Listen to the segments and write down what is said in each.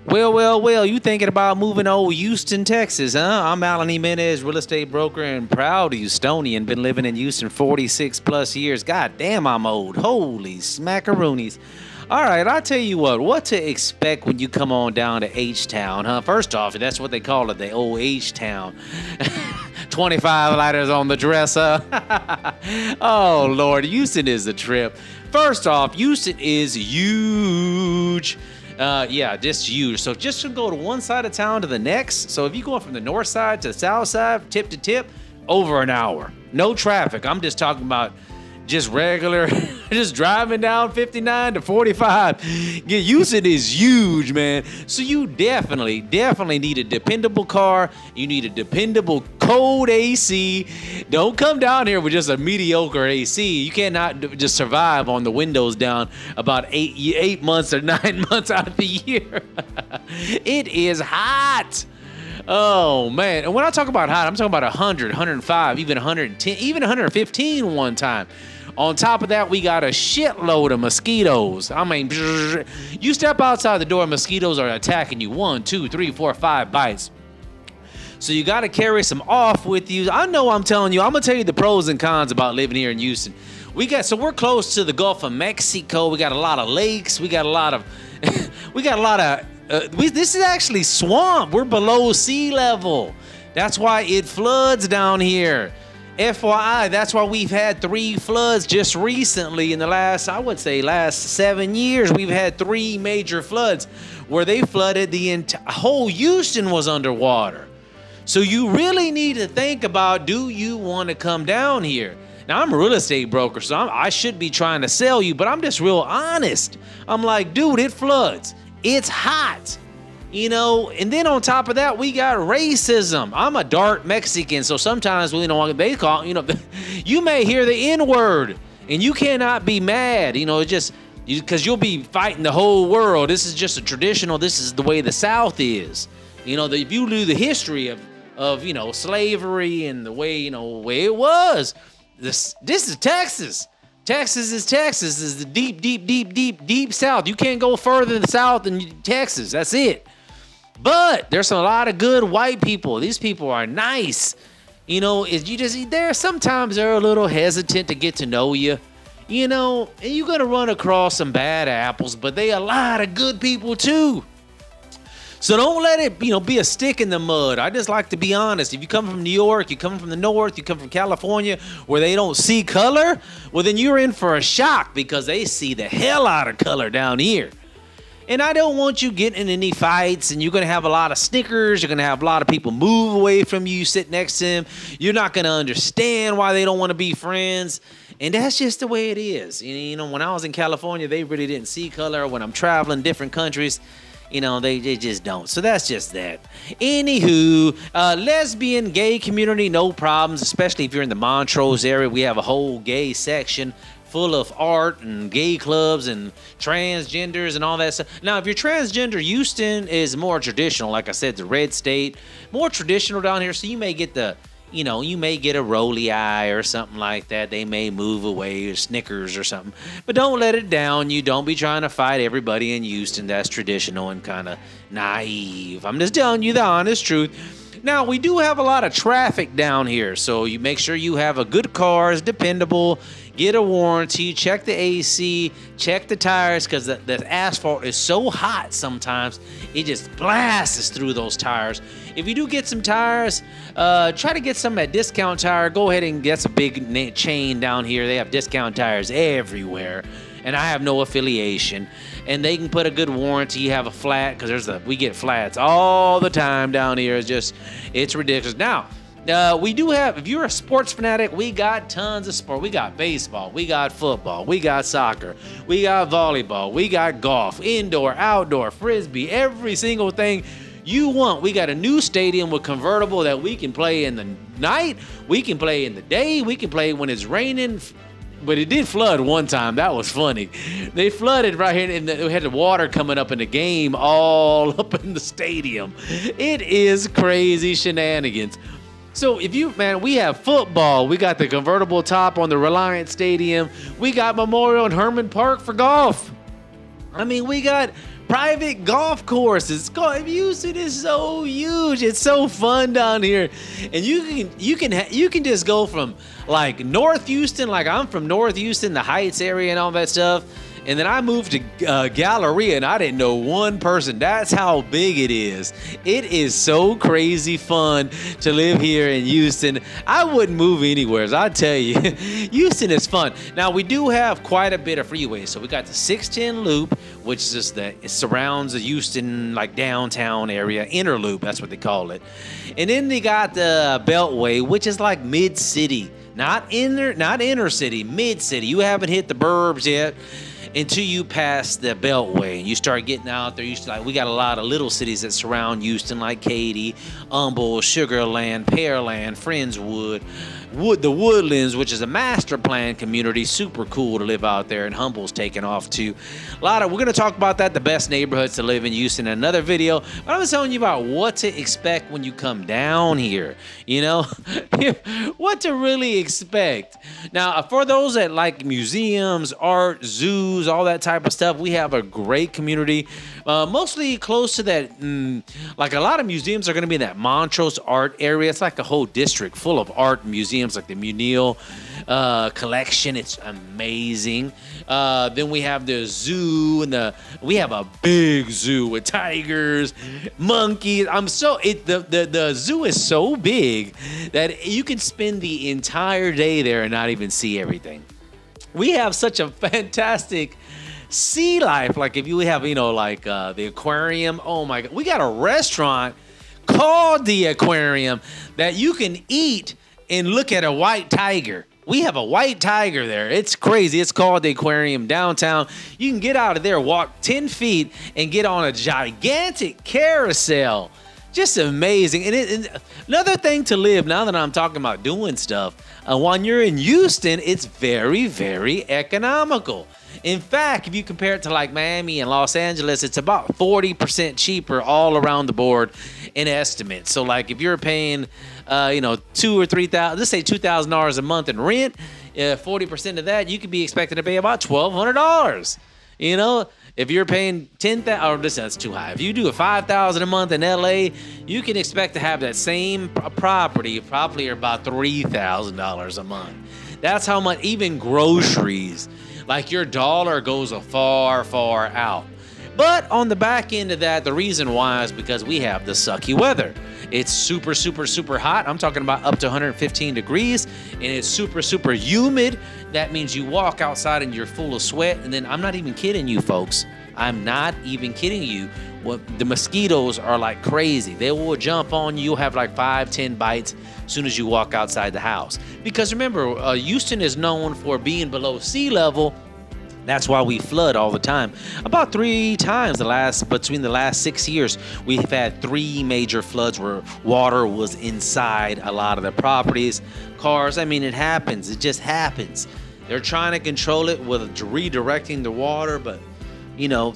Well, you thinking about moving to old Houston, Texas, huh? I'm Alan Jimenez, real estate broker and proud Houstonian. Been living in Houston 46 plus years. God damn, I'm old. Holy smackaroonies. All right, I'll tell you what to expect when you come on down to H-Town, huh? First off, that's what they call it, the old H-Town. 25 lighters on the dresser. Oh, Lord, Houston is a trip. First off, Houston is huge. Just huge. So just to go to one side of town to the next. So if you're going from the north side to the south side, tip to tip, over an hour. No traffic. I'm just talking about just regular, just driving down 59 to 45. Yeah, Houston is huge, man. So you definitely need a dependable car. You need a dependable cold AC. Don't come down here with just a mediocre AC. You cannot just survive on the windows down about 8 months or 9 months out of the year. It is hot. Oh, man. And when I talk about hot, I'm talking about 100, 105, even 110, even 115 one time. On top of that, we got a shitload of mosquitoes. I mean, you step outside the door, mosquitoes are attacking you. 1, 2, 3, 4, 5 bites. So you got to carry some off with you. I know I'm telling you. I'm going to tell you the pros and cons about living here in Houston. We're close to the Gulf of Mexico. We got a lot of lakes. We got a lot of, this is actually swamp. We're below sea level. That's why it floods down here. FYI, that's why we've had 3 floods just recently in the last 7 years. We've had 3 major floods where they flooded the whole Houston was underwater. So you really need to think about, do you want to come down here? Now, I'm a real estate broker, so I should be trying to sell you, but I'm just real honest. I'm like, dude, it floods. It's hot. And then on top of that, we got racism. I'm a dark Mexican, so sometimes they call, you may hear the N-word, and you cannot be mad, because you'll be fighting the whole world. This is just this is the way the South is. If you knew the history of slavery and the way it was, this is Texas. Texas is the deep South. You can't go further to the South than Texas. That's it. But there's a lot of good white people. These people are nice. Sometimes they're a little hesitant to get to know you. And you're going to run across some bad apples, but they are a lot of good people too. So don't let it, be a stick in the mud. I just like to be honest. If you come from New York, you come from the North, you come from California, where they don't see color, well, then you're in for a shock because they see the hell out of color down here. And I don't want you getting in any fights, and you're going to have a lot of snickers. You're going to have a lot of people move away from you, sit next to them. You're not going to understand why they don't want to be friends. And that's just the way it is. When I was in California, they really didn't see color. When I'm traveling different countries, they just don't. So that's just that. Anywho, lesbian, gay community, no problems, especially if you're in the Montrose area. We have a whole gay section full of art and gay clubs and transgenders and all that stuff. Now, if you're transgender, Houston is more traditional. Like I said, the red state, more traditional down here. So you may get you may get a rolly eye or something like that. They may move away or snickers or something. But don't let it down you. Don't be trying to fight everybody in Houston. That's traditional and kind of naive. I'm just telling you the honest truth. Now, we do have a lot of traffic down here. So you make sure you have a good car, it's dependable. Get a warranty, check the AC, check the tires, because the asphalt is so hot sometimes, it just blasts through those tires. If you do get some tires, try to get some at Discount Tire. Go ahead and get a big chain down here. They have discount tires everywhere, and I have no affiliation. And they can put a good warranty. You have a flat, because we get flats all the time down here. It's ridiculous. Now, we do have, if you're a sports fanatic, we got tons of sport. We got baseball, we got football, we got soccer, we got volleyball, we got golf, indoor, outdoor, frisbee, every single thing you want. We got a new stadium with convertible that we can play in the night, we can play in the day, we can play when it's raining. But it did flood one time. That was funny. They flooded right here, and we had the water coming up in the game all up in the stadium. It is crazy shenanigans. So we have football. We got the convertible top on the Reliant Stadium. We got Memorial and Herman Park for golf. We got private golf courses. Houston is so huge. It's so fun down here, and you can just go from like North Houston, like I'm from North Houston, the Heights area, and all that stuff. And then I moved to Galleria, and I didn't know one person. That's how big it is. It is so crazy fun to live here in Houston. I wouldn't move anywhere, I tell you. Houston is fun. Now, we do have quite a bit of freeways. So we got the 610 Loop, which is it surrounds the Houston, like, downtown area. Inner Loop, that's what they call it. And then they got the Beltway, which is like mid-city. Not inner city, mid-city. You haven't hit the burbs yet until you pass the Beltway and you start getting out there. We got a lot of little cities that surround Houston, like Katy, Humble, Sugarland, Pearland, Friendswood, the Woodlands, which is a master plan community. Super cool to live out there, and Humble's taking off too. We're going to talk about that, the best neighborhoods to live in Houston, in another video. But I was telling you about what to expect when you come down here. You know, what to really expect. Now, for those that like museums, art, zoos, all that type of stuff, we have a great community. Mostly close to that, like a lot of museums are going to be in that Montrose art area. It's like a whole district full of art museums, like the Munil collection. It's amazing. Then we have the zoo, and we have a big zoo with tigers, monkeys. The zoo is so big that you can spend the entire day there and not even see everything. We have such a fantastic sea life. Like if you have, the aquarium. Oh my God. We got a restaurant called the Aquarium that you can eat and look at a white tiger. We have a white tiger there. It's crazy. It's called the Aquarium downtown. You can get out of there, walk 10 feet, and get on a gigantic carousel. Just amazing. And another thing to live, now that I'm talking about doing stuff, when you're in Houston, it's very, very economical. In fact, if you compare it to like Miami and Los Angeles, it's about 40% cheaper all around the board in estimates. So like if you're paying, $2,000 or $3,000, let's say $2,000 a month in rent, 40% of that, you could be expected to pay about $1,200. If you're paying $10,000, that's too high. If you do a $5,000 a month in LA, you can expect to have that same property probably about $3,000 a month. That's how much. Even groceries, like your dollar goes a far, far out. But on the back end of that, the reason why is because we have the sucky weather. It's super, super, super hot. I'm talking about up to 115 degrees, and it's super, super humid. That means you walk outside and you're full of sweat. And then I'm not even kidding you, folks. I'm not even kidding you. The mosquitoes are like crazy. They will jump on you. You'll have like 5-10 bites as soon as you walk outside the house. Because remember, Houston is known for being below sea level. That's why we flood all the time. About 3 times between the last 6 years, we've had 3 major floods where water was inside a lot of the properties, cars. I mean, it happens. It just happens. They're trying to control it with redirecting the water, but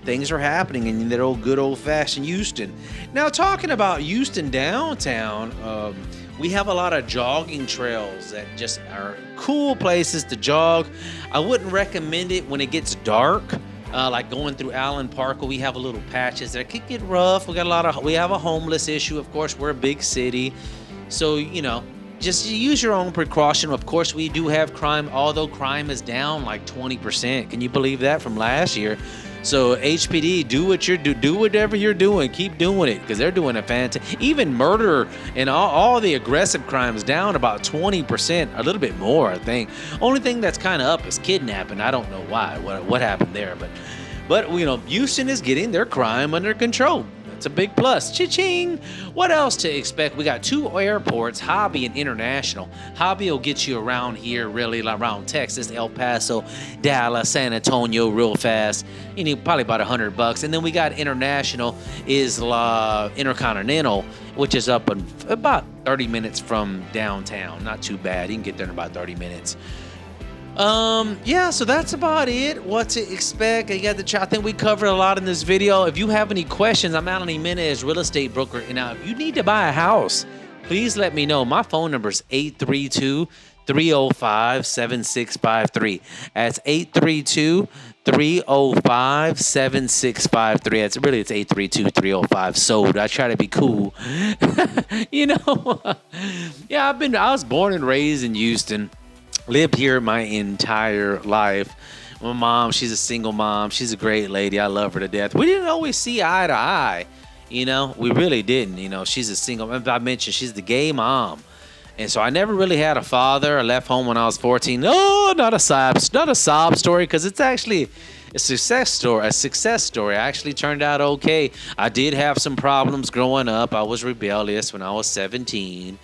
things are happening in that good old-fashioned Houston. Now, talking about Houston downtown, we have a lot of jogging trails that just are cool places to jog. I wouldn't recommend it when it gets dark, like going through Allen Park. We have a little patches that could get rough. We have a homeless issue. Of course, we're a big city, so just use your own precaution. Of course, we do have crime, although crime is down like 20%. Can you believe that from last year? So HPD, do whatever you're doing. Keep doing it because they're doing a fantastic. Even murder and all the aggressive crimes down about 20%, a little bit more, I think. Only thing that's kind of up is kidnapping. I don't know why, what happened there, but Houston is getting their crime under control. That's a big plus. Cha-ching! What else to expect? We got 2 airports, Hobby and International. Hobby will get you around here, really, around Texas, El Paso, Dallas, San Antonio, real fast. You need probably about $100. And then we got International is Intercontinental, which is up in about 30 minutes from downtown. Not too bad. You can get there in about 30 minutes. So that's about it. What to expect. I think we covered a lot in this video. If you have any questions, I'm Alan Jimenez, real estate broker. And now, if you need to buy a house, please let me know. My phone number is 832-305-7653. That's 832 305-7653. It's 832-305 sold. I try to be cool. you know. Yeah, I was born and raised in Houston. Lived here my entire life. My mom, she's a single mom. She's a great lady. I love her to death. We didn't always see eye to eye. We really didn't. She's a single. I mentioned she's the gay mom. And so I never really had a father. I left home when I was 14. No, not a sob story, because it's actually a success story. I actually turned out okay. I did have some problems growing up. I was rebellious when I was 17.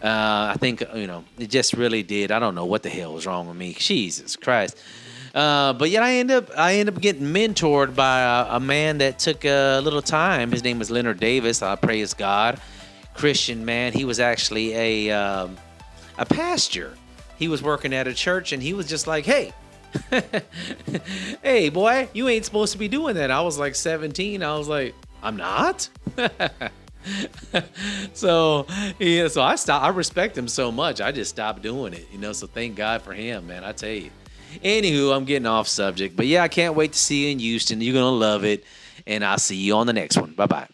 I think, it just really did. I don't know what the hell was wrong with me. Jesus Christ. But yet I end up getting mentored by a man that took a little time. His name was Leonard Davis. I praise God. Christian man. He was actually a pastor. He was working at a church, and he was just like, "Hey, hey, boy, you ain't supposed to be doing that." I was like 17. I was like, "I'm not." So I stopped. I respect him so much. I just stopped doing it. So thank God for him, man. I tell you. Anywho, I'm getting off subject, but yeah, I can't wait to see you in Houston. You're gonna love it, and I'll see you on the next one. Bye bye.